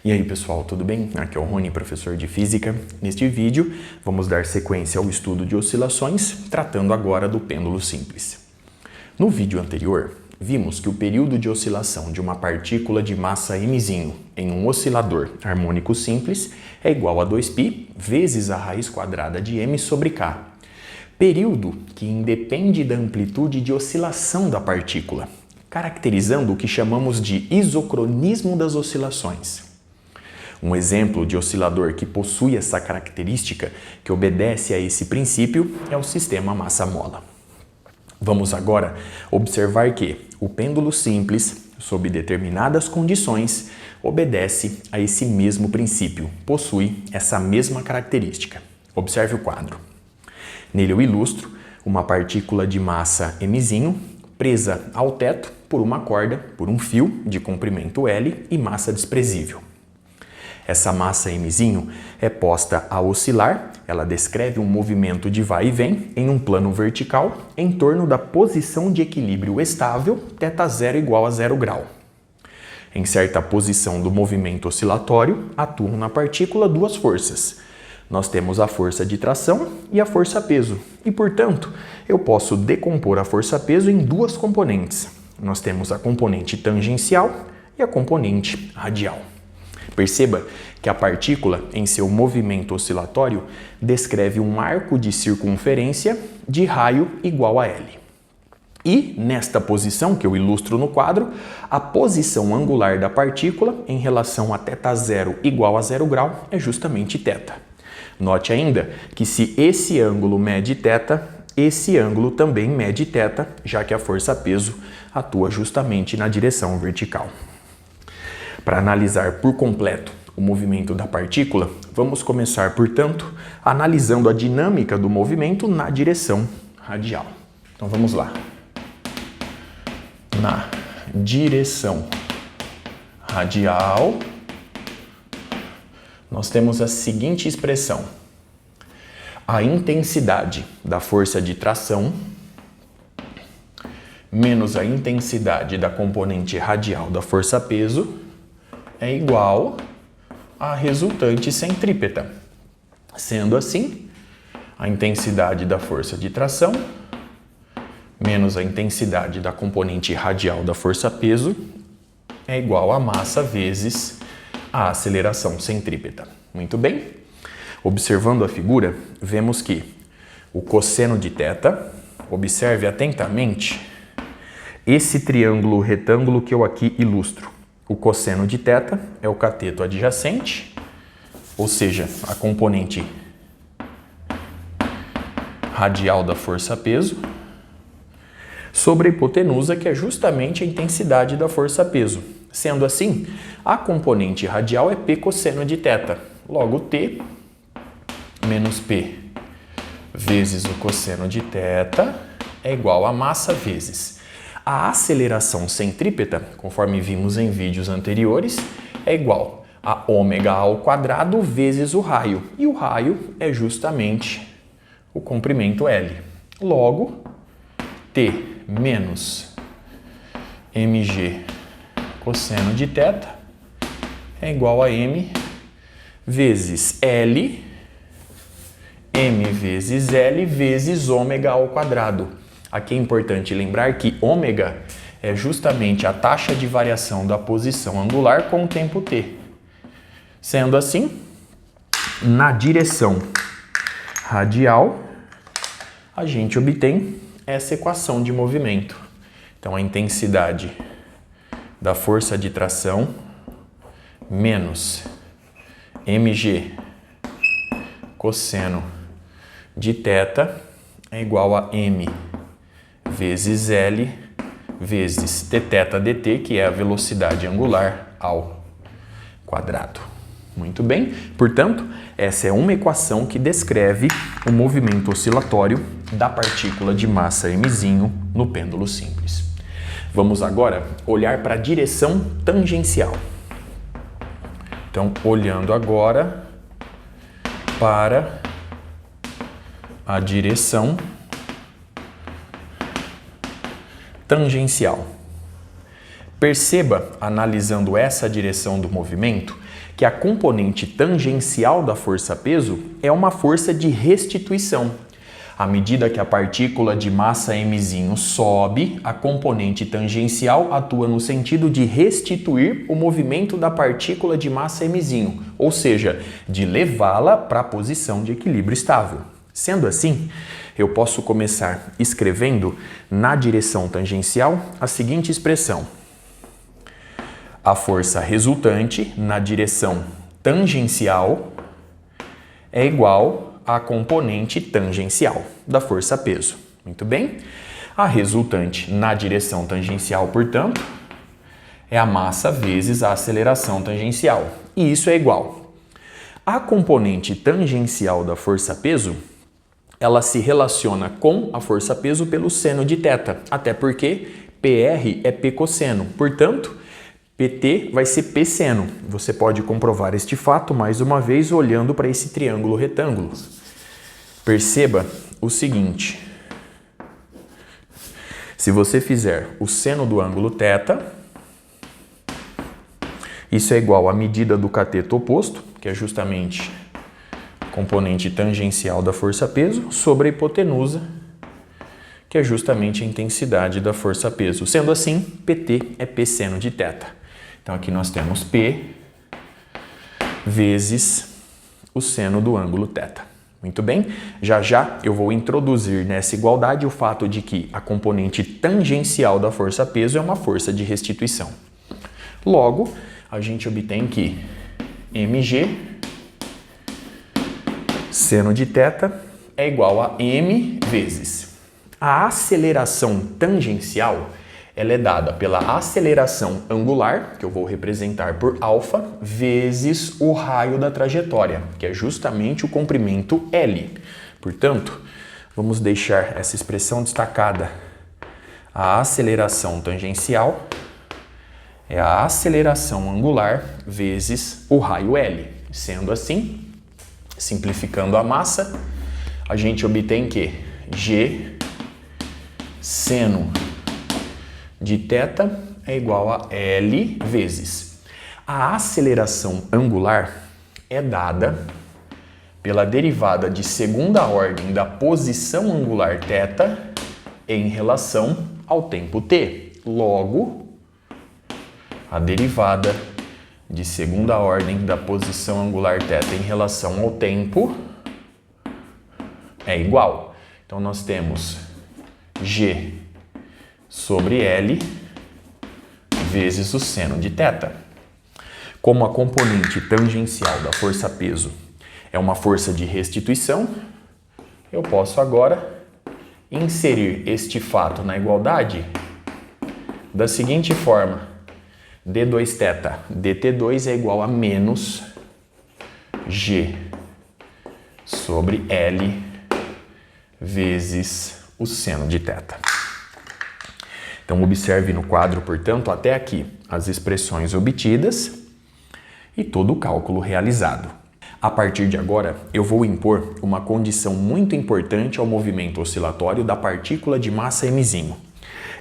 E aí pessoal, tudo bem? Aqui é o Rony, professor de Física. Neste vídeo, vamos dar sequência ao estudo de oscilações, tratando agora do pêndulo simples. No vídeo anterior, vimos que o período de oscilação de uma partícula de massa mzinho em um oscilador harmônico simples é igual a 2π vezes a raiz quadrada de m sobre k. Período que independe da amplitude de oscilação da partícula, caracterizando o que chamamos de isocronismo das oscilações. Um exemplo de oscilador que possui essa característica, que obedece a esse princípio, é o sistema massa-mola. Vamos agora observar que o pêndulo simples, sob determinadas condições, obedece a esse mesmo princípio, possui essa mesma característica. Observe o quadro. Nele eu ilustro uma partícula de massa mzinho presa ao teto por uma corda, por um fio de comprimento L e massa desprezível. Essa massa mzinho é posta a oscilar, ela descreve um movimento de vai e vem em um plano vertical em torno da posição de equilíbrio estável, θ0 igual a 0 grau. Em certa posição do movimento oscilatório, atuam na partícula duas forças. Nós temos a força de tração e a força-peso, e, portanto, eu posso decompor a força-peso em duas componentes. Nós temos a componente tangencial e a componente radial. Perceba que a partícula, em seu movimento oscilatório, descreve um arco de circunferência de raio igual a L. E, nesta posição que eu ilustro no quadro, a posição angular da partícula em relação a θ0 igual a 0 grau é justamente θ. Note ainda que se esse ângulo mede θ, esse ângulo também mede θ, já que a força-peso atua justamente na direção vertical. Para analisar por completo o movimento da partícula, vamos começar, portanto, analisando a dinâmica do movimento na direção radial. Então vamos lá. Na direção radial, nós temos a seguinte expressão: a intensidade da força de tração menos a intensidade da componente radial da força-peso é igual à resultante centrípeta. Sendo assim, a intensidade da força de tração menos a intensidade da componente radial da força-peso é igual a massa vezes a aceleração centrípeta. Muito bem? Observando a figura, vemos que o cosseno de θ, observe atentamente esse triângulo retângulo que eu aqui ilustro. O cosseno de θ é o cateto adjacente, ou seja, a componente radial da força-peso, sobre a hipotenusa, que é justamente a intensidade da força-peso. Sendo assim, a componente radial é P cosseno de θ. Logo, T menos P vezes o cosseno de θ é igual a massa vezes a aceleração centrípeta, conforme vimos em vídeos anteriores, é igual a ômega ao quadrado vezes o raio. E o raio é justamente o comprimento L. Logo, T menos mg cosseno de θ é igual a m vezes L, m vezes L vezes ômega ao quadrado. Aqui é importante lembrar que ômega é justamente a taxa de variação da posição angular com o tempo t. Sendo assim, na direção radial, a gente obtém essa equação de movimento. Então, a intensidade da força de tração menos mg cosseno de θ é igual a m vezes L vezes dθ dt, que é a velocidade angular ao quadrado. Muito bem? Portanto, essa é uma equação que descreve o movimento oscilatório da partícula de massa mzinho no pêndulo simples. Vamos agora olhar para a direção tangencial. Então, olhando agora para a direção tangencial. Perceba, analisando essa direção do movimento, que a componente tangencial da força-peso é uma força de restituição. À medida que a partícula de massa mzinho sobe, a componente tangencial atua no sentido de restituir o movimento da partícula de massa mzinho, ou seja, de levá-la para a posição de equilíbrio estável. Sendo assim, eu posso começar escrevendo na direção tangencial a seguinte expressão: a força resultante na direção tangencial é igual à componente tangencial da força-peso. Muito bem? A resultante na direção tangencial, portanto, é a massa vezes a aceleração tangencial. E isso é igual. A componente tangencial da força-peso, ela se relaciona com a força-peso pelo seno de θ, até porque PR é P cosseno. Portanto, PT vai ser P seno. Você pode comprovar este fato mais uma vez olhando para esse triângulo retângulo. Perceba o seguinte: se você fizer o seno do ângulo θ, isso é igual à medida do cateto oposto, que é justamente a componente tangencial da força-peso, sobre a hipotenusa, que é justamente a intensidade da força-peso. Sendo assim, PT é P seno de θ. Então aqui nós temos P vezes o seno do ângulo θ. Muito bem? Já já eu vou introduzir nessa igualdade o fato de que a componente tangencial da força-peso é uma força de restituição. Logo, a gente obtém que mg seno de θ é igual a m vezes a aceleração tangencial. Ela é dada pela aceleração angular, que eu vou representar por alfa, vezes o raio da trajetória, que é justamente o comprimento L. Portanto, vamos deixar essa expressão destacada. A aceleração tangencial é a aceleração angular vezes o raio L. Sendo assim, simplificando a massa, a gente obtém que G seno de θ é igual a L vezes. A aceleração angular é dada pela derivada de segunda ordem da posição angular θ em relação ao tempo t. Logo, a derivada de segunda ordem da posição angular θ em relação ao tempo é igual. Então, nós temos G sobre L vezes o seno de θ. Como a componente tangencial da força-peso é uma força de restituição, eu posso agora inserir este fato na igualdade da seguinte forma: d2θ dt2 é igual a menos G sobre L vezes o seno de θ. Então, observe no quadro, portanto, até aqui as expressões obtidas e todo o cálculo realizado. A partir de agora, eu vou impor uma condição muito importante ao movimento oscilatório da partícula de massa mzinho.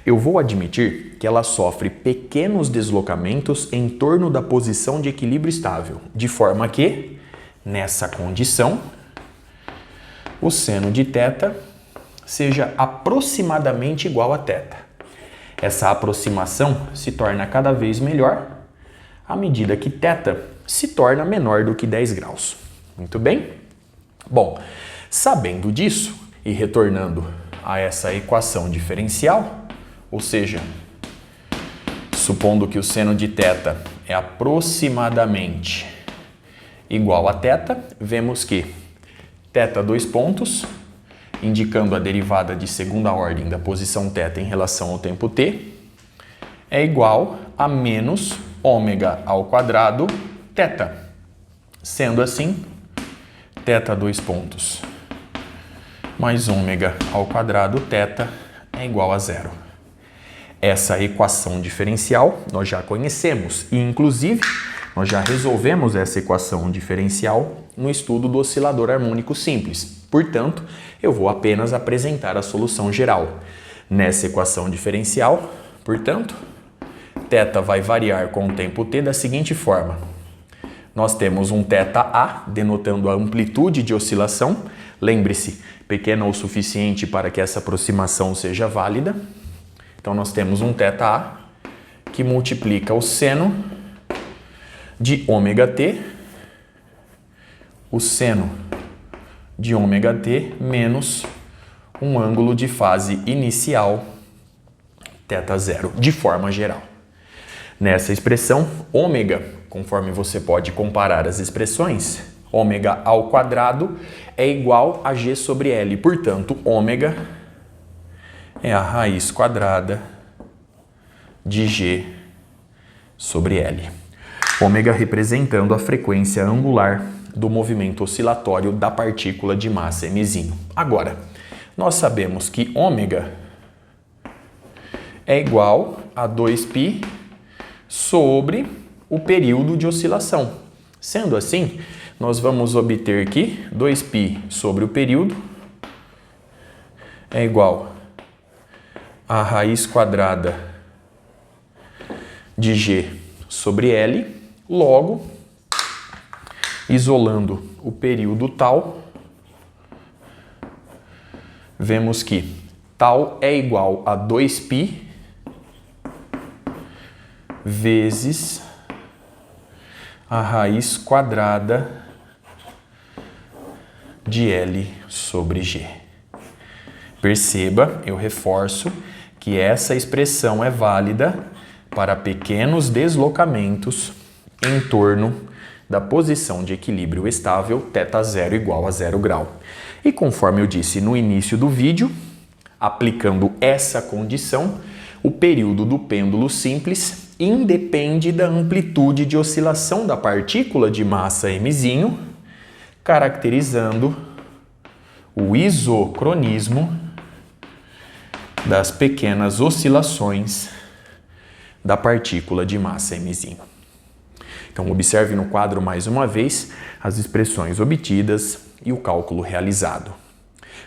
Eu vou admitir que ela sofre pequenos deslocamentos em torno da posição de equilíbrio estável, de forma que, nessa condição, o seno de θ seja aproximadamente igual a θ. Essa aproximação se torna cada vez melhor à medida que θ se torna menor do que 10 graus. Muito bem? Bom, sabendo disso e retornando a essa equação diferencial, ou seja, supondo que o seno de θ é aproximadamente igual a θ, vemos que θ dois pontos, indicando a derivada de segunda ordem da posição θ em relação ao tempo t, é igual a menos ômega ao quadrado θ. Sendo assim, θ dois pontos mais ômega ao quadrado θ é igual a zero. Essa equação diferencial nós já conhecemos e, inclusive, nós já resolvemos essa equação diferencial no estudo do oscilador harmônico simples. Portanto, eu vou apenas apresentar a solução geral. Nessa equação diferencial, portanto, θ vai variar com o tempo t da seguinte forma. Nós temos um θA, denotando a amplitude de oscilação. Lembre-se, pequena o suficiente para que essa aproximação seja válida. Então, nós temos um θA que multiplica o seno de ômega-t, o seno de ômega-t menos um ângulo de fase inicial, θ0, de forma geral. Nessa expressão, ômega, conforme você pode comparar as expressões, ômega ao quadrado é igual a g sobre L. Portanto, ômega é a raiz quadrada de g sobre L. Ômega representando a frequência angular do movimento oscilatório da partícula de massa mzinho. Agora, nós sabemos que ômega é igual a 2π sobre o período de oscilação. Sendo assim, nós vamos obter que 2π sobre o período é igual a raiz quadrada de g sobre L, logo, isolando o período tal, vemos que tal é igual a 2π vezes a raiz quadrada de L sobre G. Perceba, eu reforço, que essa expressão é válida para pequenos deslocamentos em torno da posição de equilíbrio estável θ0 igual a 0 grau. E conforme eu disse no início do vídeo, aplicando essa condição, o período do pêndulo simples independe da amplitude de oscilação da partícula de massa mzinho, caracterizando o isocronismo das pequenas oscilações da partícula de massa mzinho. Então, observe no quadro mais uma vez as expressões obtidas e o cálculo realizado.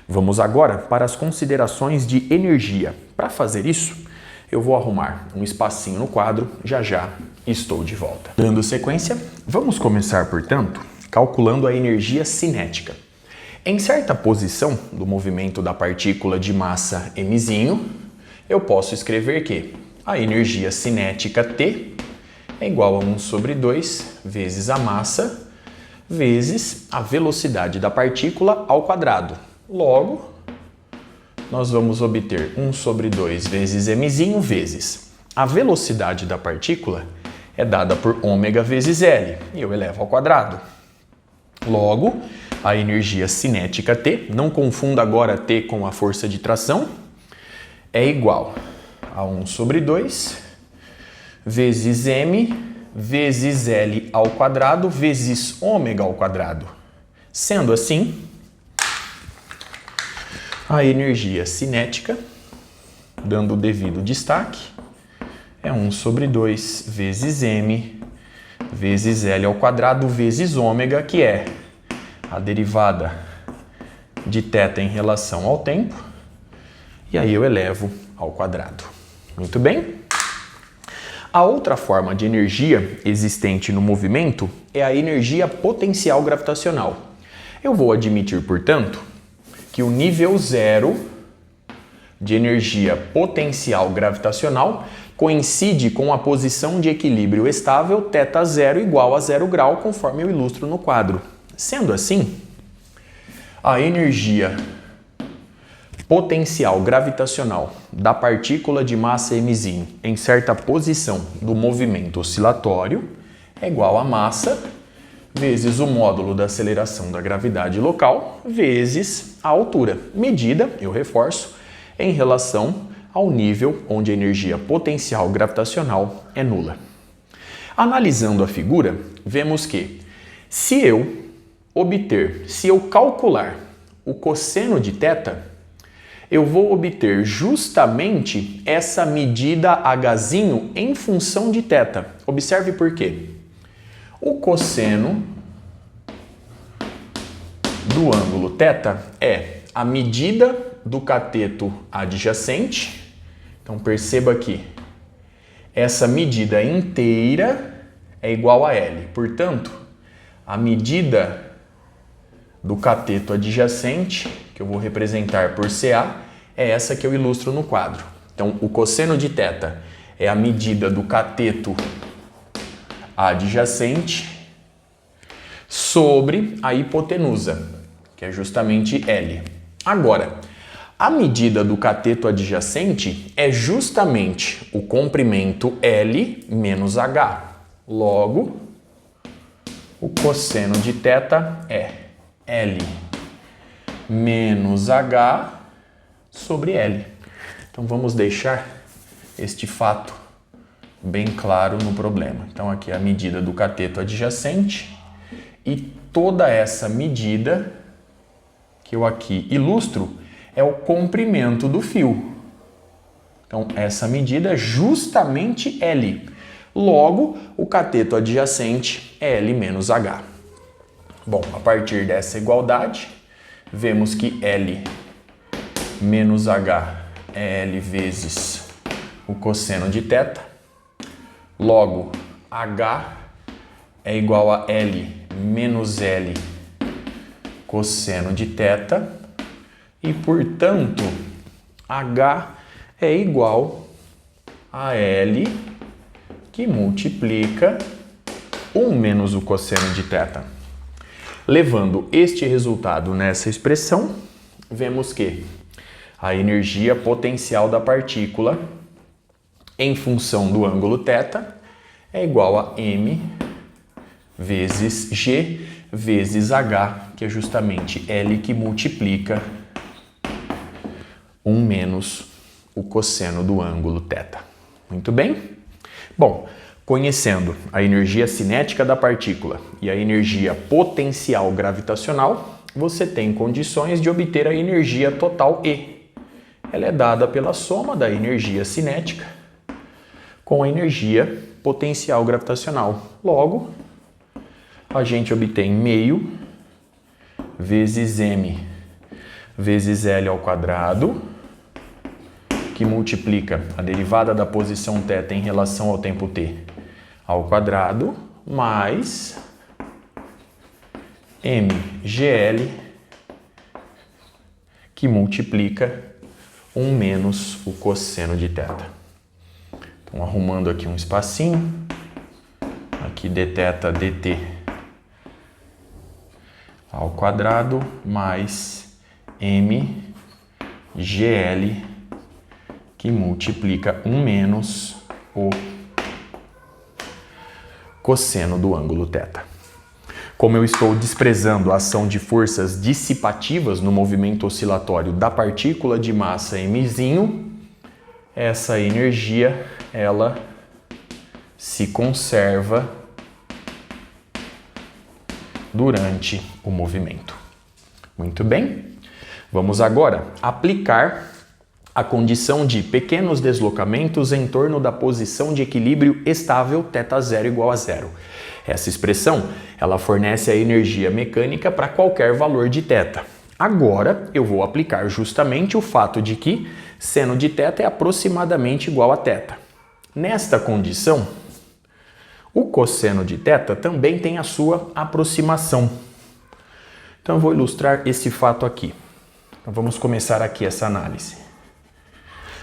Vamos agora para as considerações de energia. Para fazer isso, eu vou arrumar um espacinho no quadro, já já estou de volta. Dando sequência, vamos começar, portanto, calculando a energia cinética. Em certa posição do movimento da partícula de massa mzinho, eu posso escrever que a energia cinética T é igual a 1 sobre 2 vezes a massa vezes a velocidade da partícula ao quadrado. Logo, nós vamos obter 1 sobre 2 vezes mzinho vezes a velocidade da partícula é dada por ômega vezes L, e eu elevo ao quadrado. Logo, a energia cinética T, não confunda agora T com a força de tração, é igual a 1 sobre 2 vezes m vezes L ao quadrado vezes ômega ao quadrado. Sendo assim, a energia cinética, dando o devido destaque, é 1 sobre 2 vezes m vezes L ao quadrado vezes ômega, que é a derivada de θ em relação ao tempo, e aí eu elevo ao quadrado. Muito bem? A outra forma de energia existente no movimento é a energia potencial gravitacional. Eu vou admitir, portanto, que o nível zero de energia potencial gravitacional coincide com a posição de equilíbrio estável θ0 igual a 0 grau, conforme eu ilustro no quadro. Sendo assim, a energia potencial gravitacional da partícula de massa mzinho em certa posição do movimento oscilatório é igual a massa vezes o módulo da aceleração da gravidade local vezes a altura, medida, eu reforço, em relação ao nível onde a energia potencial gravitacional é nula. Analisando a figura, vemos que se eu calcular o cosseno de θ, eu vou obter justamente essa medida Hzinho em função de θ. Observe por quê. O cosseno do ângulo θ é a medida do cateto adjacente. Então, perceba que essa medida inteira é igual a L. Portanto, a medida do cateto adjacente, que eu vou representar por CA, é essa que eu ilustro no quadro. Então, o cosseno de θ é a medida do cateto adjacente sobre a hipotenusa, que é justamente L. Agora, a medida do cateto adjacente é justamente o comprimento L menos H. Logo, o cosseno de θ é L menos H sobre L. Então, vamos deixar este fato bem claro no problema. Então, aqui é a medida do cateto adjacente e toda essa medida que eu aqui ilustro é o comprimento do fio. Então, essa medida é justamente L. Logo, o cateto adjacente é L menos H. Bom, a partir dessa igualdade, vemos que L menos H é L vezes o cosseno de θ. Logo, H é igual a L menos L cosseno de θ. E, portanto, H é igual a L que multiplica 1 menos o cosseno de θ. Levando este resultado nessa expressão, vemos que a energia potencial da partícula em função do ângulo θ é igual a m vezes g vezes h, que é justamente L que multiplica 1 menos o cosseno do ângulo θ. Muito bem? Bom, conhecendo a energia cinética da partícula e a energia potencial gravitacional, você tem condições de obter a energia total E. Ela é dada pela soma da energia cinética com a energia potencial gravitacional. Logo, a gente obtém meio vezes m vezes L ao quadrado, que multiplica a derivada da posição θ em relação ao tempo t ao quadrado, mais mgl, que multiplica 1 menos o cosseno de θ. Então, arrumando aqui um espacinho, aqui dθ dt ao quadrado, mais mgl, que multiplica 1 menos o cosseno do ângulo θ. Como eu estou desprezando a ação de forças dissipativas no movimento oscilatório da partícula de massa mzinho, essa energia, ela se conserva durante o movimento. Muito bem? Vamos agora aplicar a condição de pequenos deslocamentos em torno da posição de equilíbrio estável θ0 igual a zero. Essa expressão, ela fornece a energia mecânica para qualquer valor de θ. Agora, eu vou aplicar justamente o fato de que seno de θ é aproximadamente igual a θ. Nesta condição, o cosseno de θ também tem a sua aproximação. Então, eu vou ilustrar esse fato aqui. Então, vamos começar aqui essa análise.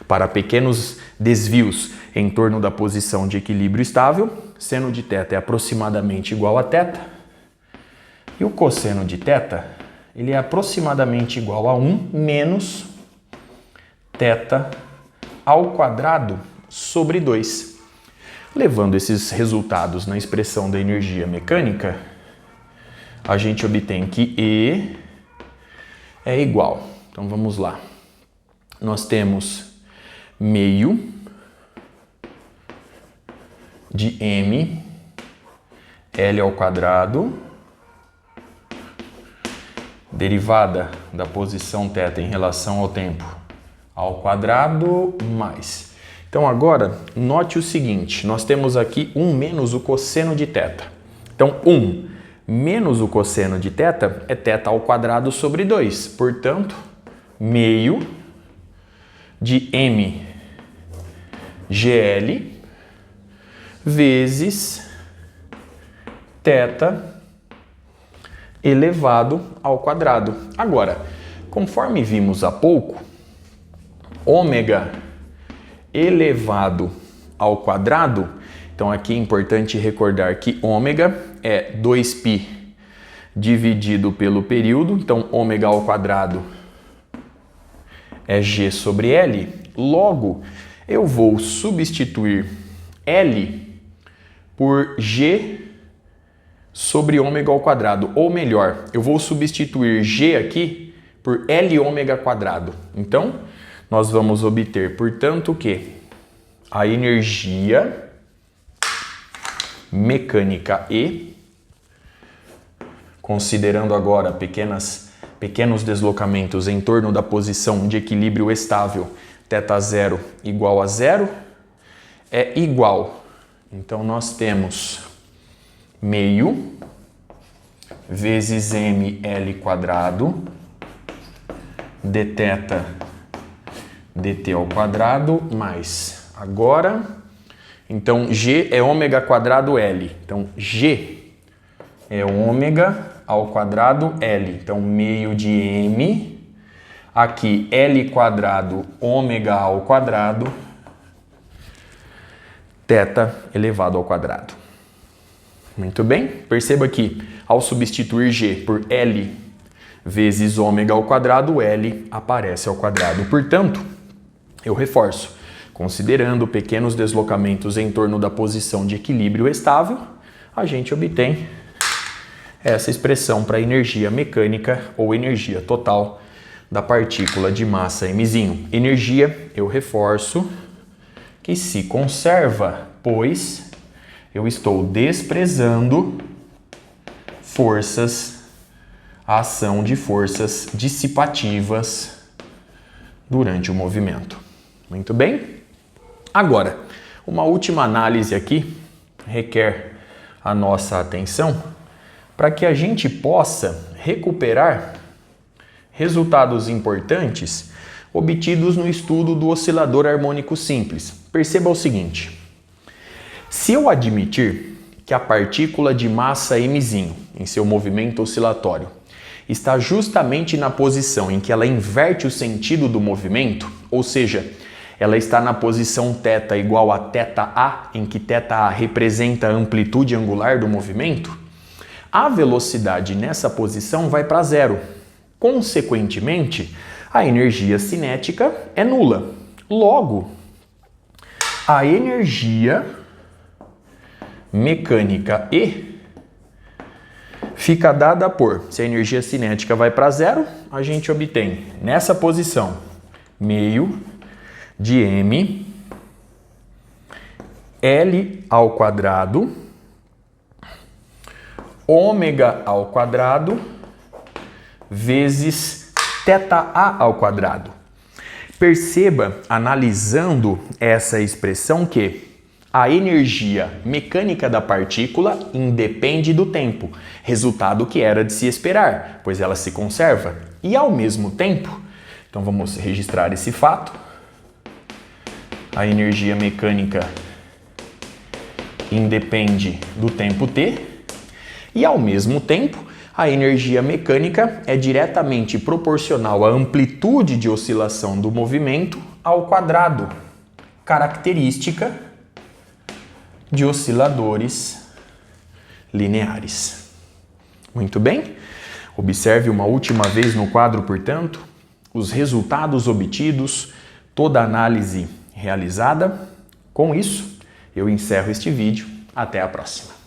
Para pequenos desvios em torno da posição de equilíbrio estável, seno de θ é aproximadamente igual a θ. E o cosseno de θ, ele é aproximadamente igual a 1 menos θ ao quadrado sobre 2. Levando esses resultados na expressão da energia mecânica, a gente obtém que E é igual. Então vamos lá. Nós temos meio de m L ao quadrado, derivada da posição θ em relação ao tempo ao quadrado, mais. Então agora, note o seguinte, nós temos aqui 1 menos o cosseno de θ. Então 1 menos o cosseno de θ é θ ao quadrado sobre 2. Portanto, meio de mgl vezes θ elevado ao quadrado. Agora, conforme vimos há pouco, ômega elevado ao quadrado, então aqui é importante recordar que ômega é 2π dividido pelo período, então ômega ao quadrado é G sobre L. Logo, eu vou substituir L por G sobre ômega ao quadrado, ou melhor, eu vou substituir G aqui por L ômega quadrado. Então, nós vamos obter, portanto, que a energia mecânica E, considerando agora pequenos deslocamentos em torno da posição de equilíbrio estável, θ0 igual a zero, é igual. Então, nós temos meio vezes ml quadrado dθ dt ao quadrado mais agora, então G é ômega quadrado L, então G é ômega ao quadrado L, então meio de M, aqui L quadrado ômega ao quadrado, θ elevado ao quadrado. Muito bem, perceba que ao substituir G por L vezes ômega ao quadrado, L aparece ao quadrado. Portanto, eu reforço, considerando pequenos deslocamentos em torno da posição de equilíbrio estável, a gente obtém essa expressão para energia mecânica ou energia total da partícula de massa mzinho. Energia, eu reforço, que se conserva, pois eu estou desprezando a ação de forças dissipativas durante o movimento. Muito bem? Agora, uma última análise aqui requer a nossa atenção para que a gente possa recuperar resultados importantes obtidos no estudo do oscilador harmônico simples. Perceba o seguinte: se eu admitir que a partícula de massa mzinho, em seu movimento oscilatório, está justamente na posição em que ela inverte o sentido do movimento, ou seja, ela está na posição θ igual a θA, em que θA representa a amplitude angular do movimento, a velocidade nessa posição vai para zero. Consequentemente, a energia cinética é nula. Logo, a energia mecânica E fica dada por, se a energia cinética vai para zero, a gente obtém nessa posição meio de M L ao quadrado ômega ao quadrado vezes θA ao quadrado. Perceba, analisando essa expressão, que a energia mecânica da partícula independe do tempo, resultado que era de se esperar, pois ela se conserva. E ao mesmo tempo, então vamos registrar esse fato, a energia mecânica independe do tempo t, e ao mesmo tempo, a energia mecânica é diretamente proporcional à amplitude de oscilação do movimento ao quadrado, característica de osciladores lineares. Muito bem? Observe uma última vez no quadro, portanto, os resultados obtidos, toda a análise realizada. Com isso, eu encerro este vídeo. Até a próxima.